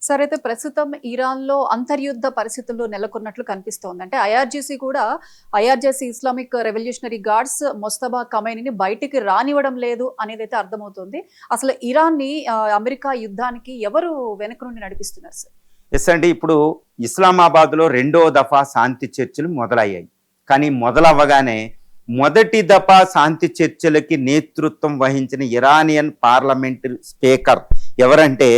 సరే అయితే ప్రస్తుతం ఇరాన్‌లో అంతర్యుద్ధ పరిస్థితులు నెలకొన్నట్లు కనిపిస్తోంది. అంటే ఐఆర్‌జేసీ ఇస్లామిక్ రెవల్యూషనరీ గార్డ్స్ మొస్తబా ఖమైనీని బయటికి రానివ్వడం లేదు అనేదైతే అర్థమవుతోంది. అసలు ఇరాన్‌ని అమెరికా యుద్ధానికి ఎవరు వెనక నుండి నడిపిస్తున్నారు సార్? ఎస్ అండి. ఇప్పుడు ఇస్లామాబాద్‌లో రెండో దఫా శాంతి చర్చలు మొదలయ్యాయి. కానీ మొదలవ్వగానే మొదటి దఫా శాంతి చర్చలకి నేతృత్వం వహించిన ఇరానియన్ పార్లమెంట్ స్పీకర్ ఎవరంటే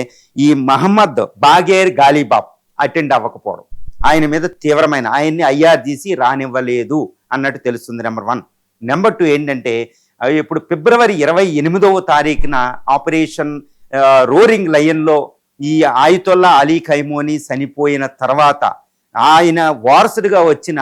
ఈ మహమ్మద్ బాగేర్ గాలిబాఫ్ అటెండ్ అవ్వకపోవడం, ఆయన మీద తీవ్రమైన ఆయన్ని ఐఆర్జీసీ రానివ్వలేదు అన్నట్టు తెలుస్తుంది. నెంబర్ 1. నెంబర్ 2 ఏంటంటే ఇప్పుడు ఫిబ్రవరి 28వ తారీఖున ఆపరేషన్ రోరింగ్ లయన్లో ఈ ఆయితొల్లా అలీ ఖైమోనీ చనిపోయిన తర్వాత ఆయన వారసుడిగా వచ్చిన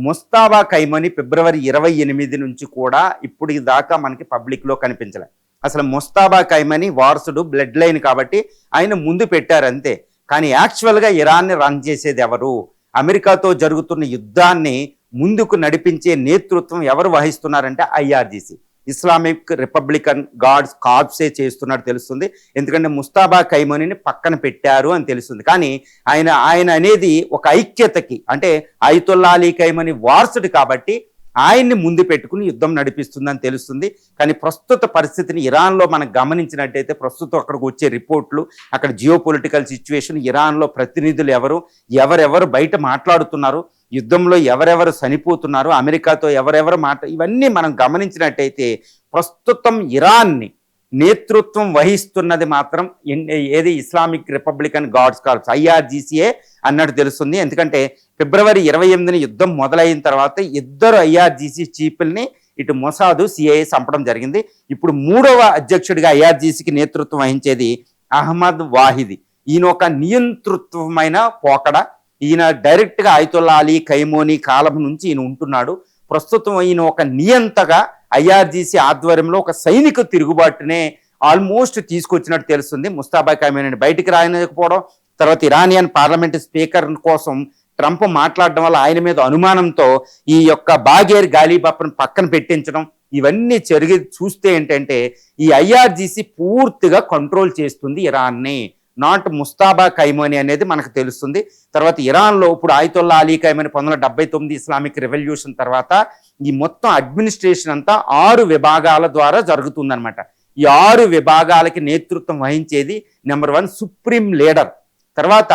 ముస్తాబా ఖైమోనీ ఫిబ్రవరి 28 నుంచి కూడా ఇప్పుడు దాకా మనకి పబ్లిక్లో కనిపించలే. అసలు ముస్తాబా ఖైమోనీ వారసుడు బ్లడ్ లైన్ కాబట్టి ఆయన ముందు పెట్టారు అంతే. కానీ యాక్చువల్గా ఇరాన్ని రన్ చేసేది ఎవరు? అమెరికాతో జరుగుతున్న యుద్ధాన్ని ముందుకు నడిపించే నేతృత్వం ఎవరు వహిస్తున్నారంటే ఐఆర్జీసీ, ఇస్లామిక్ రిపబ్లికన్ గార్డ్స్ కార్ప్సే చేస్తున్నట్టు తెలుస్తుంది. ఎందుకంటే ముస్తాబా ఖైమోనీని పక్కన పెట్టారు అని తెలుస్తుంది. కానీ ఆయన అనేది ఒక ఐక్యతకి, అంటే ఆయితొల్లా అలీ ఖైమోనీ వారసుడు కాబట్టి ఆయన్ని ముందు పెట్టుకుని యుద్ధం నడిపిస్తుందని తెలుస్తుంది. కానీ ప్రస్తుత పరిస్థితిని ఇరాన్లో మనం గమనించినట్టయితే ప్రస్తుతం అక్కడికి వచ్చే రిపోర్ట్లు, అక్కడ జియో పొలిటికల్ సిచ్యువేషన్, ఇరాన్లో ప్రతినిధులు ఎవరెవరు బయట మాట్లాడుతున్నారు, యుద్ధంలో ఎవరెవరు చనిపోతున్నారు, అమెరికాతో ఎవరెవరు ఇవన్నీ మనం గమనించినట్టయితే ప్రస్తుతం ఇరాన్ని నేతృత్వం వహిస్తున్నది మాత్రం ఏది ఇస్లామిక్ రిపబ్లికన్ గార్డ్స్ కార్ప్స్ ఐఆర్జీసీఏ అన్నట్టు తెలుస్తుంది. ఎందుకంటే ఫిబ్రవరి 28న యుద్ధం మొదలైన తర్వాత ఇద్దరు ఐఆర్జీసీ చీఫ్ల్ని ఇటు మొసాదు సిఐఏ చంపడం జరిగింది. ఇప్పుడు 3వ అధ్యక్షుడిగా ఐఆర్జీసీకి నేతృత్వం వహించేది అహ్మద్ వాహిది. ఈయన ఒక నియంతృత్వమైన పోకడ. ఈయన డైరెక్ట్గా ఆయితొల్లా అలీ ఖైమోనీ కాలం నుంచి ఈయన ఉంటున్నాడు. ప్రస్తుతం ఈయన ఒక నియంతగా ఐఆర్జీసీ ఆధ్వర్యంలో ఒక సైనిక తిరుగుబాటునే ఆల్మోస్ట్ తీసుకొచ్చినట్టు తెలుస్తుంది. ముస్తాబా ఖైమోనీని బయటికి రాయకపోవడం, తర్వాత ఇరానియన్ పార్లమెంట్ స్పీకర్ కోసం ట్రంప్ మాట్లాడడం వల్ల ఆయన మీద అనుమానంతో ఈ యొక్క బాగేర్ గాలిబాఫ్ను పక్కన పెట్టించడం, ఇవన్నీ చూస్తే ఏంటంటే ఈ ఐఆర్జీసీ పూర్తిగా కంట్రోల్ చేస్తుంది ఇరాన్ని, నాట్ ముస్తాబా ఖైమోనీ అనేది మనకు తెలుస్తుంది. తర్వాత ఇరాన్లో ఇప్పుడు ఆయితొల్లా అలీ ఖైమోనీ 1979 ఇస్లామిక్ రెవల్యూషన్ తర్వాత ఈ మొత్తం అడ్మినిస్ట్రేషన్ అంతా 6 విభాగాల ద్వారా జరుగుతుందన్నమాట. ఈ 6 విభాగాలకి నేతృత్వం వహించేది నెంబర్ 1 సుప్రీం లీడర్. తర్వాత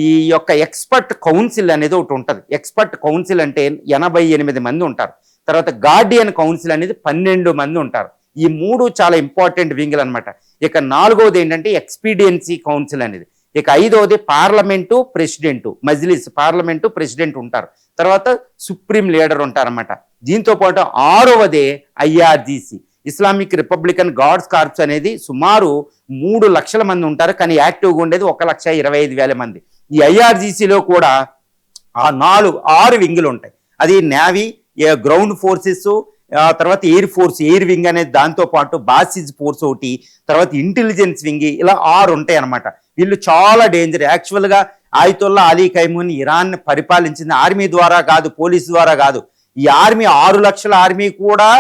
ఈ యొక్క ఎక్స్పర్ట్ కౌన్సిల్ అనేది ఒకటి ఉంటుంది. ఎక్స్పర్ట్ కౌన్సిల్ అంటే 88 మంది ఉంటారు. తర్వాత గార్డియన్ కౌన్సిల్ అనేది 12 మంది ఉంటారు. ఈ 3 చాలా ఇంపార్టెంట్ వింగులు అనమాట. ఇక 4వది ఏంటంటే ఎక్స్పీడియన్సీ కౌన్సిల్ అనేది. ఇక 5వది parliament president, Majlis parliament president ఉంటారు. తర్వాత సుప్రీం లీడర్ ఉంటారన్నమాట. దీంతో పాటు 6వదే IRGC Islamic Republican Guards Corps అనేది సుమారు 3 లక్షల మంది ఉంటారు. కానీ యాక్టివ్గా ఉండేది 1,25,000 మంది. ఈ ఐఆర్జీసీలో కూడా ఆ 6 వింగులు ఉంటాయి. అది నేవీ, గ్రౌండ్ ఫోర్సెస్, తర్వాత ఎయిర్ ఫోర్స్, ఎయిర్ వింగ్ అనేది, దాంతోపాటు బాసిజ్ ఫోర్స్ ఒకటి, తర్వాత ఇంటెలిజెన్స్ వింగ్, ఇలా 6 ఉంటాయి అనమాట. వీళ్ళు చాలా డేంజర్. యాక్చువల్గా ఆయితొల్లా అలీ ఖైమోనీ ఇరాన్ని పరిపాలించింది ఆర్మీ ద్వారా కాదు, పోలీసు ద్వారా కాదు. ఈ ఆర్మీ 6 లక్షల ఆర్మీ కూడా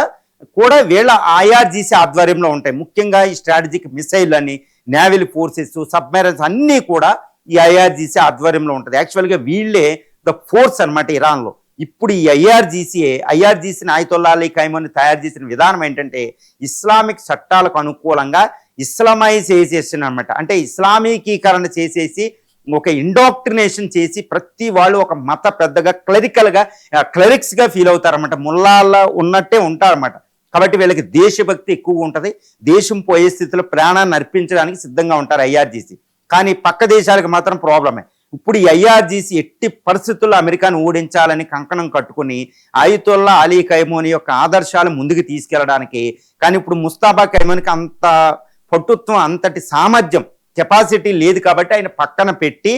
వీళ్ళ ఐఆర్జీసీ ఆధ్వర్యంలో ఉంటాయి. ముఖ్యంగా ఈ స్ట్రాటజిక్ మిసైల్ అని, నేవల్ ఫోర్సెస్, సబ్మెరైన్స్ అన్నీ కూడా ఈ ఐఆర్జీసీ ఆధ్వర్యంలో ఉంటుంది. యాక్చువల్గా వీళ్ళే ద ఫోర్స్ అనమాట ఇరాన్లో. ఇప్పుడు ఈ ఐఆర్జీసీని ఆయితొల్లా అలీ ఖైమోనీ తయారు చేసిన విధానం ఏంటంటే ఇస్లామిక్ చట్టాలకు అనుకూలంగా ఇస్లామైజేషన్ అనమాట. అంటే ఇస్లామీకీకరణ చేసేసి ఒక ఇండాక్ట్రినేషన్ చేసి ప్రతి వాళ్ళు ఒక మత పెద్దగా క్లరిక్స్గా ఫీల్ అవుతారన్నమాట. ముల్లాల్లో ఉన్నట్టే ఉంటారన్నమాట. కాబట్టి వీళ్ళకి దేశభక్తి ఎక్కువగా ఉంటుంది. దేశం పోయే స్థితిలో ప్రాణాన్ని అర్పించడానికి సిద్ధంగా ఉంటారు ఐఆర్జీసీ. కానీ పక్క దేశాలకు మాత్రం ప్రాబ్లమే. ఇప్పుడు ఈ ఐఆర్జీసీ ఎట్టి పరిస్థితుల్లో అమెరికాను ఓడించాలని కంకణం కట్టుకుని ఆయితొల్లా అలీ ఖైమోనీ యొక్క ఆదర్శాలు ముందుకు తీసుకెళ్లడానికి, కానీ ఇప్పుడు ముస్తాబా ఖైమోనీకి అంత పటుత్వం, అంతటి సామర్థ్యం, కెపాసిటీ లేదు కాబట్టి ఆయన పక్కన పెట్టి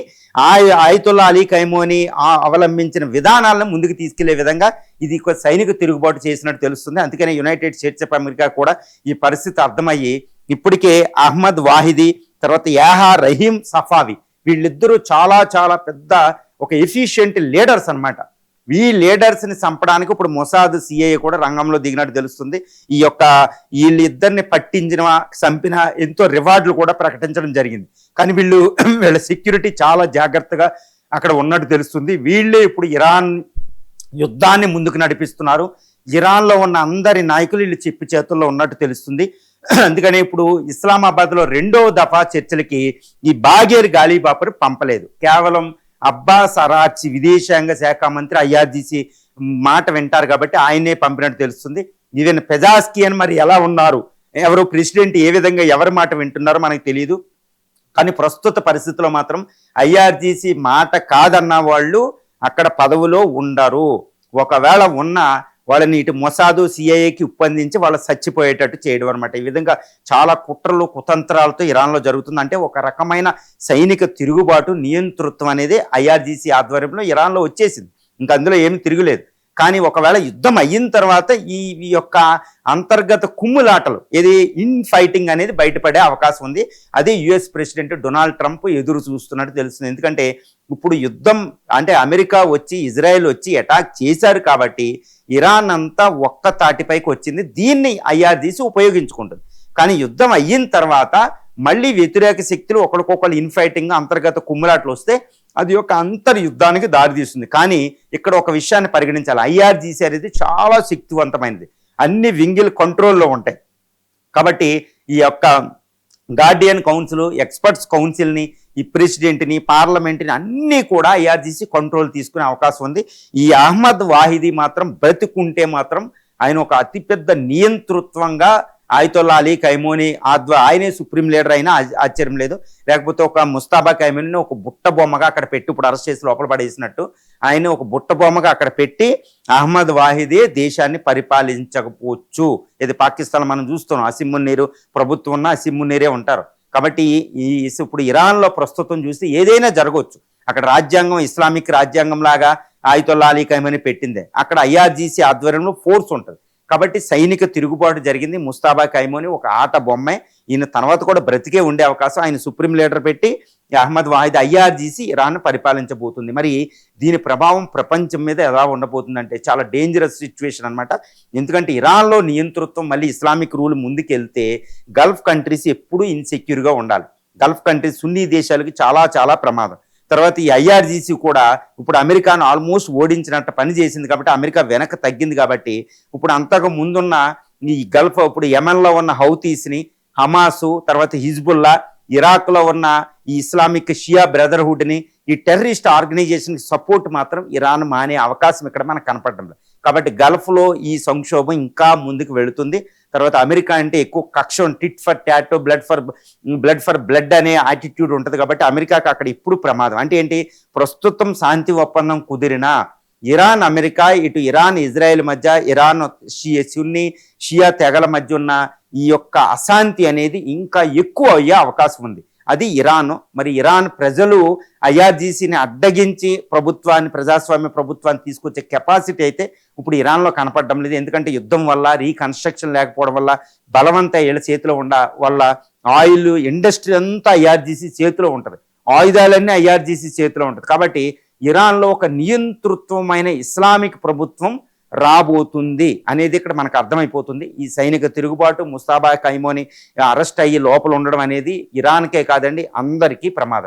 ఆయితొల్లా అలీ ఖైమోనీ అవలంబించిన విధానాలను ముందుకు తీసుకెళ్లే విధంగా ఇది ఒక సైనిక తిరుగుబాటు చేసినట్టు తెలుస్తుంది. అందుకనే యునైటెడ్ స్టేట్స్ ఆఫ్ అమెరికా కూడా ఈ పరిస్థితి అర్థమయ్యి ఇప్పటికే అహ్మద్ వాహిది, తర్వాత యాహా రహీం సఫావి, వీళ్ళిద్దరూ చాలా చాలా పెద్ద ఒక ఎఫిషియెంట్ లీడర్స్ అనమాట. ఈ లీడర్స్ని చంపడానికి ఇప్పుడు మొసాద్ సిఐఏ కూడా రంగంలో దిగినట్టు తెలుస్తుంది. ఈ యొక్క వీళ్ళిద్దరిని పట్టించిన చంపిన ఎంతో రివార్డులు కూడా ప్రకటించడం జరిగింది. కానీ వీళ్ళ సెక్యూరిటీ చాలా జాగ్రత్తగా అక్కడ ఉన్నట్టు తెలుస్తుంది. వీళ్ళే ఇప్పుడు ఇరాన్ యుద్ధాన్ని ముందుకు నడిపిస్తున్నారు. ఇరాన్లో ఉన్న అందరి నాయకులు వీళ్ళు చెప్పి చేతుల్లో ఉన్నట్టు తెలుస్తుంది. అందుకని ఇప్పుడు ఇస్లామాబాద్లో 2వ దఫా చర్చలకి ఈ బాగేర్ గాలిబాపర్ పంపలేదు. కేవలం అబ్బాస్ అరాచి విదేశాంగ శాఖ మంత్రి ఐఆర్జీసీ మాట వింటారు కాబట్టి ఆయనే పంపినట్టు తెలుస్తుంది. ఈవెన్ పెజాస్కియన్ మరి ఎలా ఉన్నారు, ఎవరు ప్రెసిడెంట్ ఏ విధంగా ఎవరి మాట వింటున్నారో మనకు తెలియదు. కానీ ప్రస్తుత పరిస్థితుల్లో మాత్రం ఐఆర్జీసీ మాట కాదన్న వాళ్ళు అక్కడ పదవిలో ఉండరు. ఒకవేళ ఉన్న వాళ్ళని ఇటు మొసాదు సిఐఏకి ఒప్పందించి వాళ్ళు చచ్చిపోయేటట్టు చేయడం అనమాట. ఈ విధంగా చాలా కుట్రలు కుతంత్రాలతో ఇరాన్లో జరుగుతుంది. అంటే ఒక రకమైన సైనిక తిరుగుబాటు నియంతృత్వం అనేది ఐఆర్జీసీ ఆధ్వర్యంలో ఇరాన్లో వచ్చేసింది. ఇంకా అందులో ఏమి తిరుగులేదు. కానీ ఒకవేళ యుద్ధం అయిన తర్వాత ఈ యొక్క అంతర్గత కుమ్ములాటలు ఏది ఇన్ ఫైటింగ్ అనేది బయటపడే అవకాశం ఉంది. అదే యుఎస్ ప్రెసిడెంట్ డొనాల్డ్ ట్రంప్ ఎదురు చూస్తున్నట్టు తెలుస్తుంది. ఎందుకంటే ఇప్పుడు యుద్ధం అంటే అమెరికా వచ్చి ఇజ్రాయెల్ వచ్చి అటాక్ చేశారు కాబట్టి ఇరాన్ అంతా ఒక్క తాటిపైకి వచ్చింది. దీన్ని ఐఆర్జీసీ ఉపయోగించుకుంటుంది. కానీ యుద్ధం అయిన తర్వాత మళ్ళీ వ్యతిరేక శక్తులు ఒకరికొకరు ఇన్ఫైటింగ్ అంతర్గత కుమ్ములాట్లు వస్తే అది ఒక అంతర్యుద్ధానికి దారితీస్తుంది. కానీ ఇక్కడ ఒక విషయాన్ని పరిగణించాలి. ఐఆర్జీసీ అనేది చాలా శక్తివంతమైనది, అన్ని వింగిల్ కంట్రోల్లో ఉంటాయి. కాబట్టి ఈ యొక్క గార్డియన్ కౌన్సిల్, ఎక్స్పర్ట్స్ కౌన్సిల్ని, ఈ ప్రెసిడెంట్ని, పార్లమెంట్ని అన్నీ కూడా ఐఆర్జీసీ కంట్రోల్ తీసుకునే అవకాశం ఉంది. ఈ అహ్మద్ వాహిదీ మాత్రం బ్రతుకుంటే మాత్రం ఆయన ఒక అతిపెద్ద నియంతృత్వంగా ఆయతొల్లా అలీ ఖైమోని ఆయనే సుప్రీం లీడర్ అయినా ఆశ్చర్యం లేదు. లేకపోతే ఒక ముస్తాబా ఖైమోని ఒక బుట్ట బొమ్మగా అక్కడ పెట్టి ఇప్పుడు అరెస్ట్ చేసి లోపల పడేసినట్టు ఆయన ఒక బుట్ట బొమ్మగా అక్కడ పెట్టి అహ్మద్ వాహిదే దేశాన్ని పరిపాలించకపోవచ్చు. ఇది పాకిస్తాన్ మనం చూస్తున్నాం. అసిమున్నీరు ప్రభుత్వం ఉన్న అసిమున్నీరే ఉంటారు. కాబట్టి ఇప్పుడు ఇరాన్లో ప్రస్తుతం చూస్తే ఏదైనా జరగవచ్చు. అక్కడ రాజ్యాంగం ఇస్లామిక్ రాజ్యాంగం లాగా ఆయతొల్లా అలీ ఖైమోని పెట్టిందే. అక్కడ ఐఆర్జీసీ ఆధ్వర్యంలో ఫోర్స్ ఉంటుంది. కాబట్టి సైనిక తిరుగుబాటు జరిగింది. ముస్తాబా ఖైమోని ఒక ఆట బొమ్మే. ఈయన తర్వాత కూడా బ్రతికే ఉండే అవకాశం. ఆయన సుప్రీం లీడర్ పెట్టి అహ్మద్ వాహిద్ ఐఆర్జీసీ ఇరాన్ పరిపాలించబోతుంది. మరి దీని ప్రభావం ప్రపంచం మీద ఎలా ఉండబోతుందంటే చాలా డేంజరస్ సిచ్యువేషన్ అనమాట. ఎందుకంటే ఇరాన్లో నియంతృత్వం మళ్ళీ ఇస్లామిక్ రూల్ ముందుకెళ్తే గల్ఫ్ కంట్రీస్ ఎప్పుడూ ఇన్సెక్యూర్గా ఉండాలి. గల్ఫ్ కంట్రీస్ సున్నీ దేశాలకి చాలా చాలా ప్రమాదం. తర్వాత ఈ ఐఆర్జీసీ కూడా ఇప్పుడు అమెరికాను ఆల్మోస్ట్ ఓడించినట్టు పని చేసింది కాబట్టి అమెరికా వెనక తగ్గింది. కాబట్టి ఇప్పుడు అంతకు ముందున్న ఈ గల్ఫ్ ఇప్పుడు యెమెన్లో ఉన్న హౌతీస్ని, హమాసు, తర్వాత హిజ్బుల్లా, ఇరాక్లో ఉన్న ఈ ఇస్లామిక్ షియా బ్రదర్హుడ్ని, ఈ టెర్రరిస్ట్ ఆర్గనైజేషన్కి సపోర్ట్ మాత్రం ఇరాన్ మానే అవకాశం ఇక్కడ మనకు కనపడడం లేదు. కాబట్టి గల్ఫ్లో ఈ సంక్షోభం ఇంకా ముందుకు వెళుతుంది. తర్వాత అమెరికా అంటే ఎక్కువ కక్ష, tit for tattoo, blood for blood అనే యాటిట్యూడ్ ఉంటుంది. కాబట్టి అమెరికాకి అక్కడ ఇప్పుడు ప్రమాదం. అంటే ఏంటి, ప్రస్తుతం శాంతి ఒప్పందం కుదిరినా ఇరాన్ అమెరికా, ఇటు ఇరాన్ ఇజ్రాయెల్ మధ్య, ఇరాన్ సున్నీ షియా తెగల మధ్య ఉన్న ఈ యొక్క అశాంతి అనేది ఇంకా ఎక్కువ అయ్యే అవకాశం ఉంది. అది ఇరాన్. మరి ఇరాన్ ప్రజలు ఐఆర్జీసీని అడ్డగించి ప్రజాస్వామ్య ప్రభుత్వాన్ని తీసుకొచ్చే కెపాసిటీ అయితే ఇప్పుడు ఇరాన్లో కనపడడం లేదు. ఎందుకంటే యుద్ధం వల్ల, రీకన్స్ట్రక్షన్ లేకపోవడం వల్ల, బలవంత ఏళ్ళ చేతిలో వల్ల ఆయిల్ ఇండస్ట్రీ అంతా ఐఆర్జీసీ చేతిలో ఉంటుంది, ఆయుధాలన్నీ ఐఆర్జీసీ చేతిలో ఉంటుంది. కాబట్టి ఇరాన్లో ఒక నియంతృత్వమైన ఇస్లామిక్ ప్రభుత్వం రాబోతుంది అనేది ఇక్కడ మనకు అర్థమైపోతుంది. ఈ సైనిక తిరుగుబాటు, ముస్తాబా ఖైమోని అరెస్ట్ అయ్యి లోపల ఉండడం అనేది ఇరాన్కే కాదండి అందరికీ ప్రమాదం.